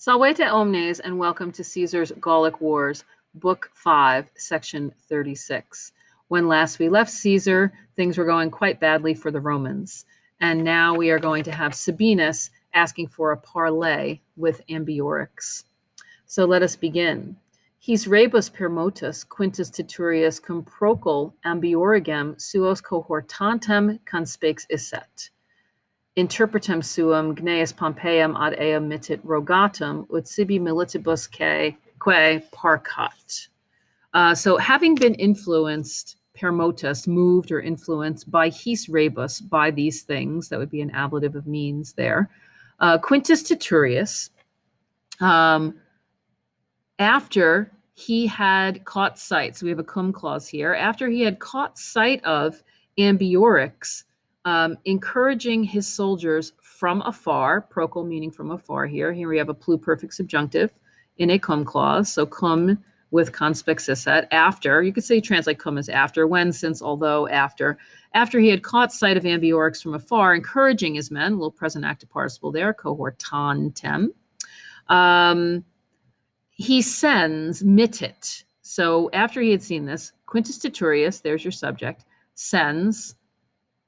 Salvete omnes, and welcome to Caesar's Gallic Wars, Book 5, Section 36. When last we left Caesar, things were going quite badly for the Romans, and now we are going to have Sabinus asking for a parley with Ambiorix. So let us begin. His rebus per motus Quintus Titurius cum procul Ambiorigem suos cohortantem conspex esset. Interpretum suum Gnaeus Pompeium ad eam mittit rogatum ut sibi militibus que parcat. So having been influenced, permotus, moved or influenced by his rebus, by these things, that would be an ablative of means there. Quintus Titurius, after he had caught sight, so we have a cum clause here, after he had caught sight of Ambiorix, encouraging his soldiers from afar, procul meaning from afar here. Here we have a pluperfect subjunctive in a cum clause. So cum with conspex esset, after. You could say translate cum as after, when, since, although, after. After he had caught sight of Ambiorix from afar, encouraging his men, a little present active participle there, cohortantem. He sends mittit. So after he had seen this, Quintus Titurius, there's your subject, sends,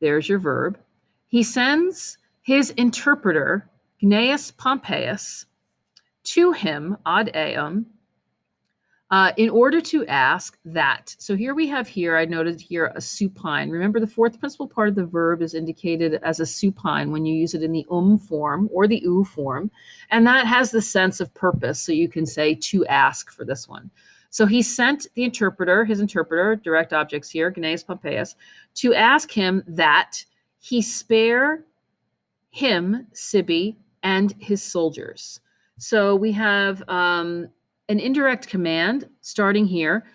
there's your verb. He sends his interpreter, Gnaeus Pompeius, to him ad eam in order to ask that. So here we have I noted here a supine. Remember, the fourth principal part of the verb is indicated as a supine when you use it in the form or the u form. And that has the sense of purpose. So you can say to ask for this one. So he sent the interpreter, his interpreter, direct objects here, Gnaeus Pompeius, to ask him that he spare him, Sibi, and his soldiers. So we have an indirect command starting here,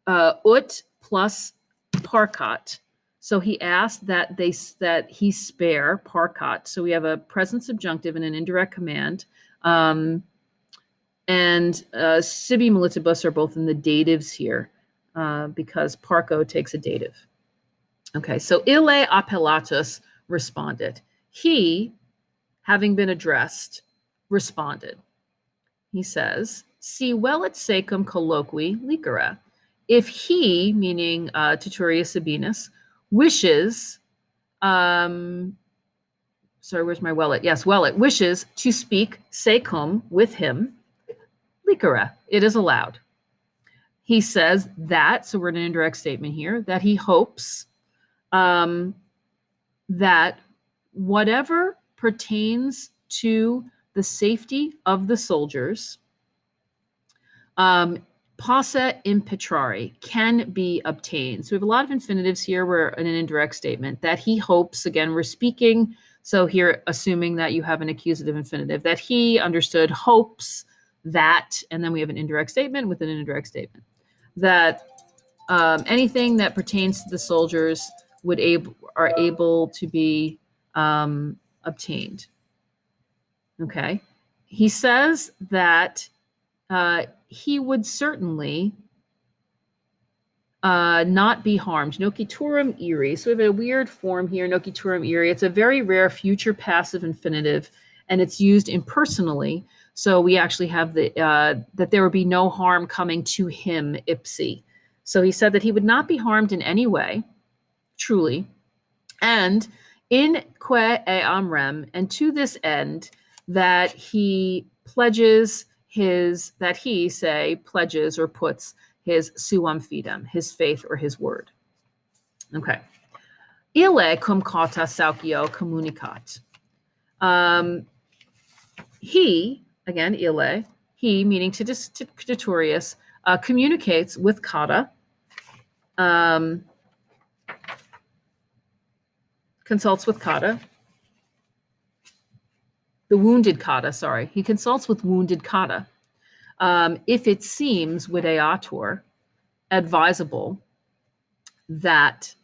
ut plus parcat. So he asked that he spare parcat. So we have a present subjunctive and an indirect command. And sibi militibus are both in the datives here because parco takes a dative. Okay, so ille appellatus responded. He, having been addressed, responded. He says, si velit secum colloqui licera. If he, meaning Titurius Sabinus, wishes, sorry, where's my velit? Yes, velit, wishes to speak secum with him, licera, it is allowed. He says that, so we're in an indirect statement here, that he hopes that whatever pertains to the safety of the soldiers, posse impetrari, can be obtained. So we have a lot of infinitives here. We're in an indirect statement. That he hopes, again, we're speaking, so here assuming that you have an accusative infinitive, that he understood hopes that, and then we have an indirect statement with an indirect statement, that anything that pertains to the soldiers are able to be obtained. Okay. He says that he would certainly not be harmed. Nociturum iri. So we have a weird form here, nociturum iri. It's a very rare future passive infinitive, and it's used impersonally. So we actually have that there would be no harm coming to him, ipsi. So he said that he would not be harmed in any way, truly. And in que eam rem, and to this end, that he pledges pledges or puts his suam fidem, his faith or his word. Okay. Ille cum cauta saucio communicat. He, again, ille, he, meaning Titurius, communicates with cauta, consults with cauta, the wounded cauta, sorry. He consults with wounded cauta. If it seems videator advisable that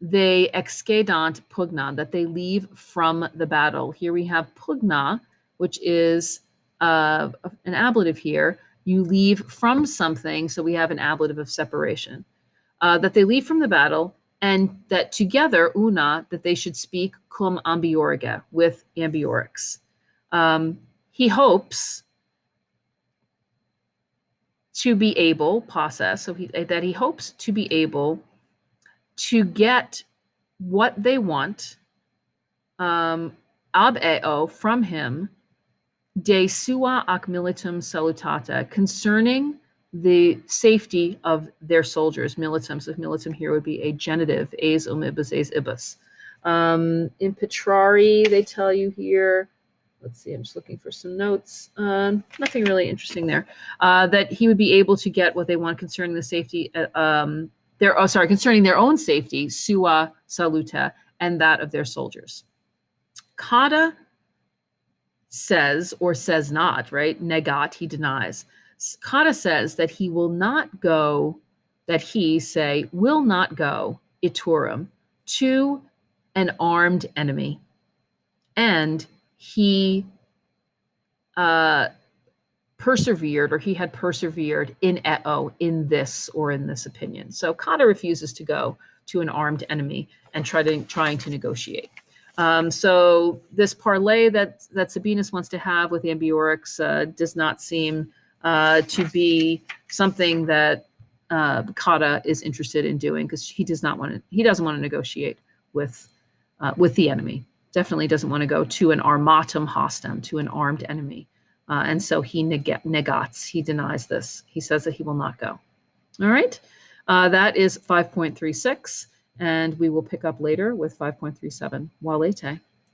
they excedant pugna, that they leave from the battle. Here we have pugna, which is an ablative here. You leave from something, so we have an ablative of separation. That they leave from the battle, and that together, una, that they should speak cum ambiorige, with Ambiorix. He hopes to be able, possess, so that he hopes to be able to get what they want, ab eo, from him, de sua ac militum salutata, concerning the safety of their soldiers. Militum, so militum here would be a genitive, eis omnibus, eis ibus. In Petrari, they tell you here, let's see, I'm just looking for some notes. Nothing really interesting there. That he would be able to get what they want concerning the safety, concerning their own safety, sua saluta, and that of their soldiers. Cotta says, or says not, right? Negat, he denies. Cotta says that he will not go, that he, say, will not go, iturum, to an armed enemy. And he persevered, or he had persevered in eo, in this opinion. So Cotta refuses to go to an armed enemy and trying to negotiate. So this parlay that Sabinus wants to have with Ambiorix does not seem to be something that Cotta is interested in doing, because he doesn't want to negotiate with the enemy. Definitely doesn't want to go to an armatum hostem, to an armed enemy. And so he negates, he denies this. He says that he will not go. All right. That is 5.36, and we will pick up later with 5.37. Walete.